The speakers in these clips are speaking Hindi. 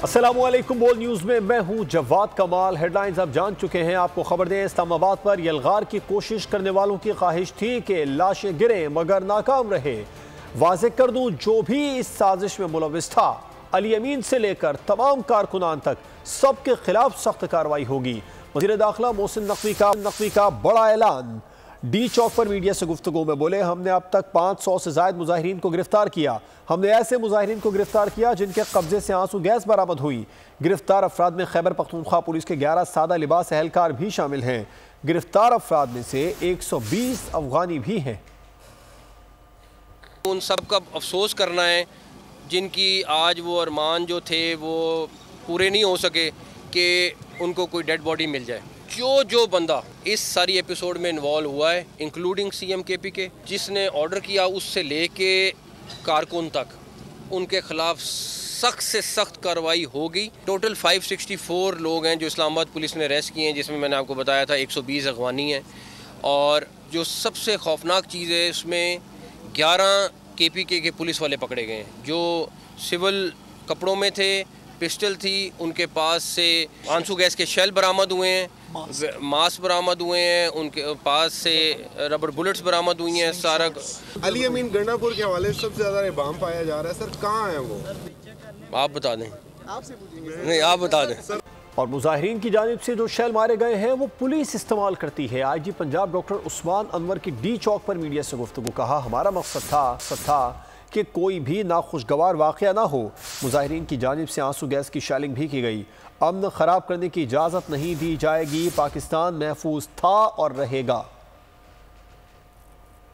अस्सलामुअलैकुम। बोल न्यूज़ में मैं हूं जवाद कमाल। हेडलाइंस आप जान चुके हैं। आपको खबर दें, इस्लामाबाद पर यलगार की कोशिश करने वालों की ख्वाहिश थी कि लाशें गिरें मगर नाकाम रहे। वाज़ेह कर दूं, जो भी इस साजिश में मुलव्विस था, अली अमीन से लेकर तमाम कारकुनान तक, सबके खिलाफ सख्त कार्रवाई होगी। वज़ीर दाखिला मोहसिन नकवी का बड़ा ऐलान। डी चौक पर मीडिया से गुफ्तगू में बोले, हमने अब तक 500 से ज़ायद मुजाहिरीन को गिरफ्तार किया। हमने ऐसे मुजाहिरीन को गिरफ्तार किया जिनके कब्जे से आंसू गैस बरामद हुई। गिरफ्तार अफराद में खैबर पख्तूनख्वा पुलिस के 11 सादा लिबास एहलकार भी शामिल हैं। गिरफ्तार अफराद में से 120 अफगानी भी हैं। उन सब का अफसोस करना है जिनकी आज वो अरमान जो थे वो पूरे नहीं हो सके कि उनको कोई डेड बॉडी मिल जाए। जो बंदा इस सारी एपिसोड में इन्वॉल्व हुआ है, इंक्लूडिंग सीएम केपी के, जिसने ऑर्डर किया उससे लेके कारकुन तक, उनके खिलाफ सख्त से सख्त कार्रवाई होगी। टोटल 564 लोग हैं जो इस्लामाबाद पुलिस ने अरेस्ट किए हैं, जिसमें मैंने आपको बताया था 120 अफगानी हैं। और जो सबसे खौफनाक चीज़ है, इसमें 11 केपीके के पुलिस वाले पकड़े गए हैं जो सिविल कपड़ों में थे, पिस्टल थी, उनके पास से आंसू गैस के शेल बरामद हुए हैं, मास्क बरामद हुए हैं, उनके पास से रबर बुलेट्स बरामद हुई हैं। सारा अली अमीन गंडापुर के हवाले से सबसे ज़्यादा बम पाया जा रहा है सर, कहाँ है वो? आप बता दें। आपसे पूछेंगे। नहीं, आप बता दें। और मुजाहिरीन की जानिब से जो शेल मारे गए हैं वो पुलिस इस्तेमाल करती है। IG पंजाब डॉक्टर उस्मान अनवर की डी चौक पर मीडिया से गुफ्तगू। कहा, हमारा मकसद था कि कोई भी नाखुशगवार वाक़या ना हो। मुजाहिरीन की जानिब से आंसू गैस की शेलिंग भी की गई। अमन ख़राब करने की इजाज़त नहीं दी जाएगी। पाकिस्तान महफूज था और रहेगा।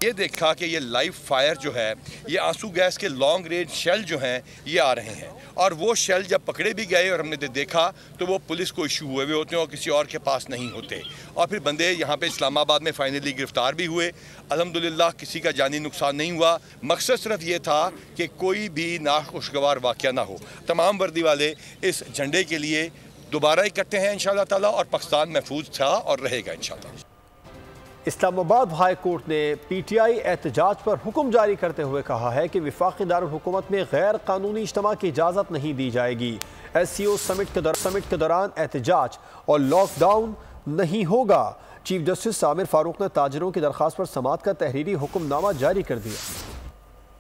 ये देखा कि ये लाइव फायर जो है, ये आंसू गैस के लॉन्ग रेंज शेल जो हैं ये आ रहे हैं, और वो शेल जब पकड़े भी गए और हमने देखा तो वो पुलिस को इशू हुए हुए होते हैं और किसी और के पास नहीं होते। और फिर बंदे यहाँ पे इस्लामाबाद में फाइनली गिरफ्तार भी हुए। अल्हम्दुलिल्लाह किसी का जानी नुकसान नहीं हुआ। मकसद सिर्फ ये था कि कोई भी नाखुशगवार वाक़या ना हो। तमाम वर्दी वाले इस झंडे के लिए दोबारा इकट्ठे हैं इंशाअल्लाह ताला, और पाकिस्तान महफूज था और रहेगा इंशाअल्लाह। इस्लामाबाद हाई कोर्ट ने PTI एहतजाज पर हुक्म जारी करते हुए कहा है कि वफाकी दारुल हुकूमत में गैर कानूनी इज्तिमा की इजाज़त नहीं दी जाएगी। SCO समिट के दौरान एहतजाज और लॉकडाउन नहीं होगा। चीफ जस्टिस आमिर फारूक ने ताजरों की दरख्वास्त पर समाअत का तहरीरी हुक्मनामा जारी कर दिया।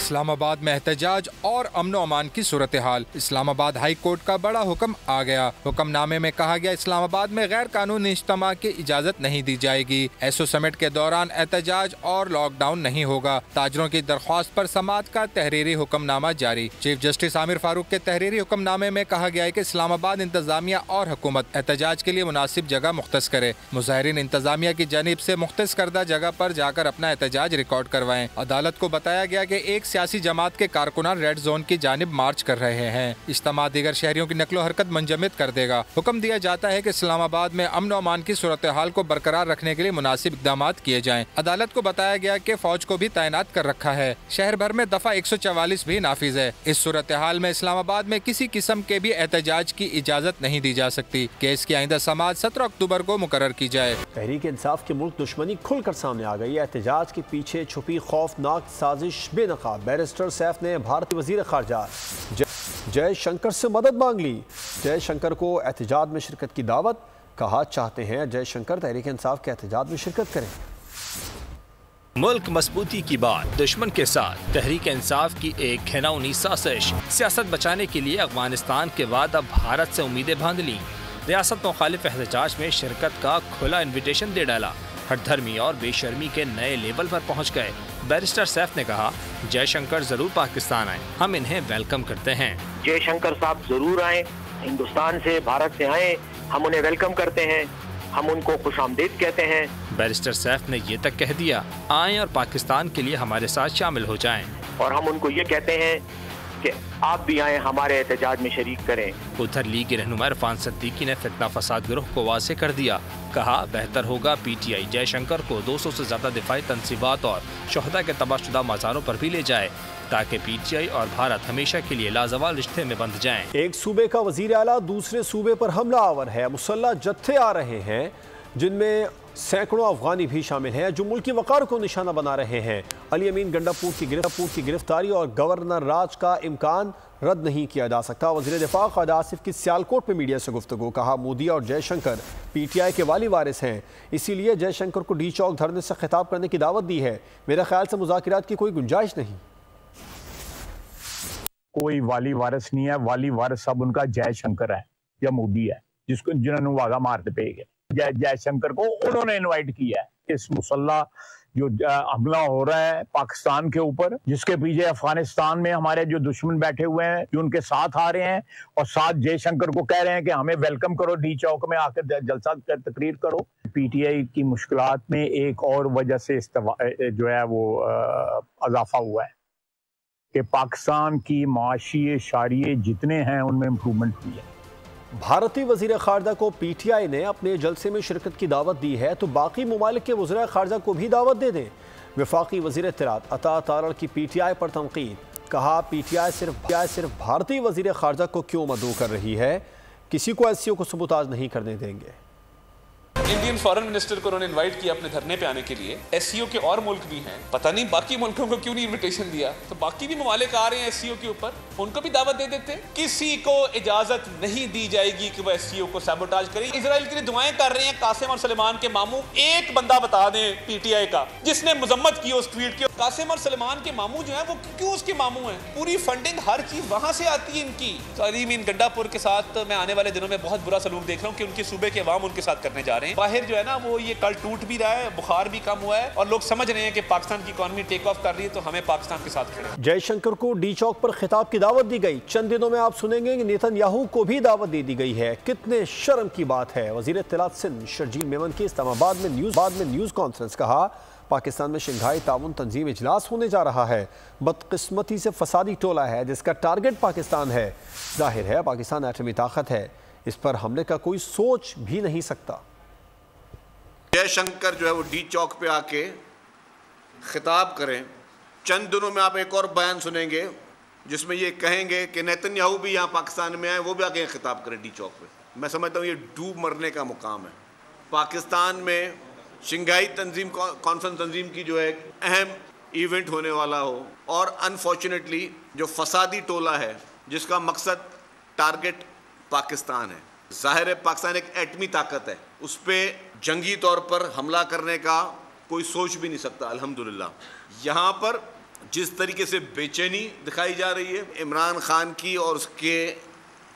इस्लामाबाद में एहतजाज और अमन व अमान की सूरत हाल। इस्लामाबाद हाई कोर्ट का बड़ा हुक्म आ गया। हुक्मनामे में कहा गया, इस्लामाबाद में गैर कानूनी इज्तिमा की इजाज़त नहीं दी जाएगी। SO समिट के दौरान एहतजाज और लॉकडाउन नहीं होगा। ताजरों की दरख्वास्त पर समाअत का तहरीरी हुक्मनामा जारी। चीफ जस्टिस आमिर फारूक के तहरीरी हुक्मनामे में कहा गया है कि इस्लामाबाद इंतजामिया और हुकूमत एहतजाज के लिए मुनासिब जगह मुख्तस करे। मुजाहिरीन इंतजामिया की जानिब से मुख्तस करदा जगह पर जाकर अपना एहतजाज रिकॉर्ड करवाएं। अदालत को बताया गया कि एक सियासी जमात के कारकुनान रेड जोन की जानिब मार्च कर रहे हैं। इज्तिमा दीगर शहरियों की नकलो हरकत मुंजमद कर देगा। हुक्म दिया जाता है कि इस्लामाबाद में अमन व अमान की सूरत हाल को बरकरार रखने के लिए मुनासिब इकदाम किए जाएं। अदालत को बताया गया कि फौज को भी तैनात कर रखा है। शहर भर में दफा 144 भी नाफिज है। इस सूरत हाल में इस्लामाबाद में किसी किस्म के भी एहतजाज की इजाजत नहीं दी जा सकती। केस की आइंदा समाअत 17 अक्टूबर को मुकर्रर की जाए। तहरीक इंसाफ की मुल्क दुश्मनी खुलकर सामने आ गई है। एहतजाज के पीछे छुपी खौफनाक साजिश बेनकाब। बैरिस्टर सैफ ने भारतीय वजीर खारजा जयशंकर से मदद मांग ली। जयशंकर को एहतजाज में शिरकत की दावत। कहा, चाहते हैं जयशंकर तहरीक इंसाफ के एहतजाज में शिरकत करें। मुल्क मजबूती की बात, दुश्मन के साथ तहरीक इंसाफ की एक घिनौनी साजिश। सियासत बचाने के लिए अफगानिस्तान के बाद अब भारत से उम्मीदें बांध ली। रियासत मुखालिफ एहतजाज में शिरकत का खुला इन्विटेशन दे डाला। हठधर्मी और बेशर्मी के नए लेवल पर पहुंच गए। बैरिस्टर सैफ ने कहा, जयशंकर जरूर पाकिस्तान आए, हम इन्हें वेलकम करते हैं। जयशंकर साहब जरूर आए, हिंदुस्तान से, भारत से आए, हम उन्हें वेलकम करते हैं, हम उनको खुशामदीद कहते हैं। बैरिस्टर सैफ ने ये तक कह दिया, आएं और पाकिस्तान के लिए हमारे साथ शामिल हो जाएं। और हम उनको ये कहते हैं कि आप भी आए, हमारे एहतजाज में शरीक करें। उधर लीग के रहनुमा इरफान सिद्दीकी ने फितना फसाद गिरोह को वाज़ेह कर दिया। कहा, बेहतर होगा PTI जयशंकर को 200 से ज्यादा दिफाई तंसीबात और शहदा के तबाहशुदा मज़ारों पर भी ले जाए, ताकि PTI और भारत हमेशा के लिए लाजवाल रिश्ते में बंध जाएं। एक सूबे का वजीर आला दूसरे सूबे पर हमला आवर है। मुसल्लह जत्थे आ रहे हैं जिनमें सैकड़ों अफगानी भी शामिल हैं जो मुल्की वक़ार को निशाना बना रहे हैं। अली अमीन गंडापुर की गिरफ्तारी और गवर्नर राज का इम्कान रद्द नहीं किया जा सकता। वज़ीर दिफा क़ायद आसिफ की सियालकोट में मीडिया से गुफ्तगू। कहा मोदी और जयशंकर PTI के वाली वारिस हैं, इसीलिए जयशंकर को डी चौक धरने से खिताब करने की दावत दी है। मेरे ख्याल से मुज़ाकिरात की कोई गुंजाइश नहीं। कोई वाली वारिस नहीं है, वाली वारिस सब उनका जयशंकर है या मोदी है, जिन्होंने वागा मारते पे गए। जयशंकर को उन्होंने इनवाइट किया है। इस मुसल्ला जो हमला हो रहा है पाकिस्तान के ऊपर, जिसके पीछे अफगानिस्तान में हमारे जो दुश्मन बैठे हुए हैं, जो उनके साथ आ रहे हैं और साथ जयशंकर को कह रहे हैं कि हमें वेलकम करो, डी चौक में आकर जलसा कर तकरीर करो। PTI की मुश्किलात में एक और वजह से जो है वो इजाफा हुआ है कि पाकिस्तान की माशी शारिये जितने हैं उनमें इम्प्रूवमेंट हुई है। भारतीय वज़ीर ख़ारजा को PTI ने अपने जलसे में शिरकत की दावत दी है तो बाकी ममालिक के वज़ीर ख़ारजा को भी दावत दे दें। वफाकी वज़ीर इत्तलात अता तारड़ की PTI पर तनकीद। कहा PTI सिर्फ भारतीय वज़ीर ख़ारजा को क्यों मदऊ कर रही है, किसी को SCO को सबूताज नहीं करने देंगे। इंडियन फॉरेन मिनिस्टर को उन्होंने इनवाइट किया अपने धरने पे आने के लिए। SCO के और मुल्क भी हैं, पता नहीं बाकी मुल्कों को क्यों नहीं इनविटेशन दिया। तो बाकी भी ममालिक आ रहे हैं SCO के ऊपर, उनको भी दावत दे देते। किसी को इजाजत नहीं दी जाएगी कि वो SCO को सैबोटाज करे। इजराइल के लिए दुआएं कर रहे हैं कासिम और सलेमान के मामू। एक बंदा बता दें PTI का जिसने मजम्मत की उस ट्वीट की। कासिम और सलेमान के मामू जो है वो क्यों उसके मामू हैं? पूरी फंडिंग हर चीज वहां से आती है इनकी। मीन गंडापुर के साथ मैं आने वाले दिनों में बहुत बुरा सलूक देख रहा हूँ कि उनके सूबे के अवाम उनके साथ करने जा रहे हैं। बाहर जो है ना वो ये कल टूट भी रहा है, बुखार भी कम हुआ है और लोग समझ रहे हैं कि पाकिस्तान की इकॉनमी टेक ऑफ कर रही है, तो हमें पाकिस्तान के साथ खड़े। जयशंकर को डी चौक पर खिताब की दावत दी गई। चंद दिनों में आप सुनेंगे कि नेतन्याहू को भी दावत दे दी गई है। कितने शर्म की बात है। वज़ीर इत्तलात सिंध शर्जील मेमन की इस्लामाबाद में न्यूज़ कॉन्फ्रेंस। कहा पाकिस्तान में शंघाई ताउन तंजीम इजलास होने जा रहा है। बदकिस्मती से फसादी टोला है जिसका टारगेट पाकिस्तान है। जाहिर है पाकिस्तान एटमी ताकत है, इस पर हमले का कोई सोच भी नहीं सकता। जयशंकर जो है वो डी चौक पे आके खिताब करें। चंद दिनों में आप एक और बयान सुनेंगे जिसमें ये कहेंगे कि नेतन्याहू भी यहाँ पाकिस्तान में आए, वो भी आके खिताब करें डी चौक पे। मैं समझता हूँ ये डूब मरने का मुकाम है। पाकिस्तान में शंघाई तंजीम कॉन्फ्रेंस तंजीम की जो है अहम इवेंट होने वाला हो और अनफॉर्चुनेटली जो फसादी टोला है जिसका मकसद टारगेट पाकिस्तान है। जाहिर है पाकिस्तान एक एटमी ताकत है, उस पर जंगी तौर पर हमला करने का कोई सोच भी नहीं सकता। अल्हम्दुलिल्लाह यहाँ पर जिस तरीके से बेचैनी दिखाई जा रही है, इमरान खान की और उसके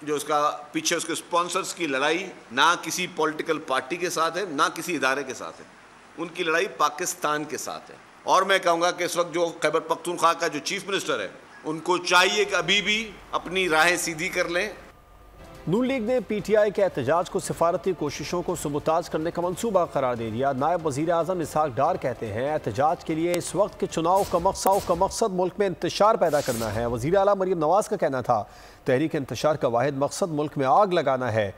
जो उसका पीछे उसके स्पॉन्सर्स की लड़ाई ना किसी पॉलिटिकल पार्टी के साथ है ना किसी इदारे के साथ है, उनकी लड़ाई पाकिस्तान के साथ है। और मैं कहूँगा कि इस वक्त जो खैबर पख्तूनख्वा का जो चीफ मिनिस्टर है उनको चाहिए कि अभी भी अपनी राहें सीधी कर लें। नून लीग ने PTI के एहतजाज को सिफारती कोशिशों को सबूताज करने का मंसूबा करार दे दिया। नायब वज़ीर आज़म इसहाक डार कहते हैं एहतजाज के लिए इस वक्त के चुनाव का मकसद मुल्क में इंतशार पैदा करना है। वज़ीर आला मरियम नवाज़ का कहना था तहरीक इंतशार का वाहिद मकसद मुल्क में आग लगाना है,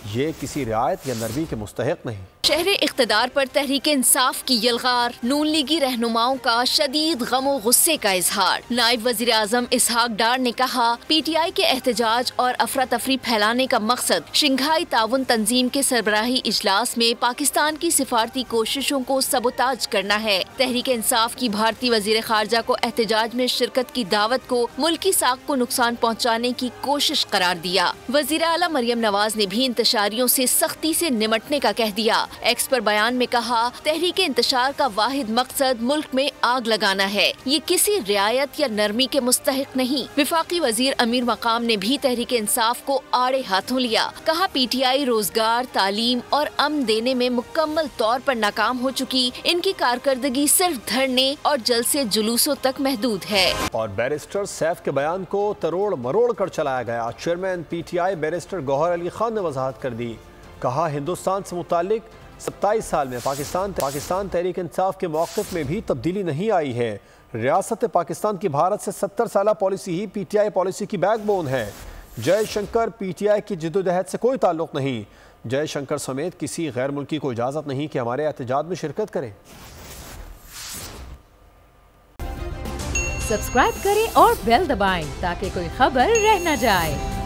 ये किसी रियायत या नरमी के मुस्तहिक नहीं। शहर इख्तिदार पर तहरीक इंसाफ की यलगार, नून लीगी रहनुमाओं का शदीद गम और गुस्से का इजहार। नायब वज़ीर आज़म इसहाक डार ने कहा PTI के एहतजाज और अफरा तफरी फैलाने का मकसद शंघाई ताउन तंजीम के सरबराही इजलास में पाकिस्तान की सिफारती कोशिशों को सबोताज करना है। तहरीक इंसाफ की भारतीय वज़ीर ख़ारजा को एहतजाज में शिरकत की दावत को मुल्की साख को नुकसान पहुँचाने की कोशिश करार दिया। वज़ीर आला मरियम नवाज ने भी इंतशारियों से सख्ती से निमटने का कह दिया। एक्स पर बयान में कहा तहरीक इंतशार का वाहिद मकसद मुल्क में आग लगाना है, ये किसी रियायत या नरमी के मुस्तहिक नहीं। विफाकी वजीर अमीर मकाम ने भी तहरीक इंसाफ को आड़े हाथों लिया। कहा PTI रोजगार, तालीम और अमन देने में मुकम्मल तौर पर नाकाम हो चुकी, इनकी कारकर्दगी सिर्फ धरने और जलसे जुलूसों तक महदूद है। और बैरिस्टर सैफ के बयान को तरोड़ मरोड़ कर चलाया गया। Chairman PTI barrister Gohar Ali Khan ने वजाहत कर दी। कहा हिंदुस्तान से मुतालिक 27 साल में पाकिस्तान तहरीक इंसाफ के मौक़िफ़ में भी तब्दीली नहीं आई है। रियासत पाकिस्तान की भारत से 70 साला पॉलिसी ही PTI पॉलिसी की बैकबोन है। जयशंकर PTI की जिद्दोजहद से कोई ताल्लुक़ नहीं। जयशंकर समेत किसी गैर मुल्की को इजाज़त नहीं कि हमारे एहतजाज में शिरकत करें। सब्सक्राइब करें और बेल दबाएं ताकि कोई खबर रह न जाए।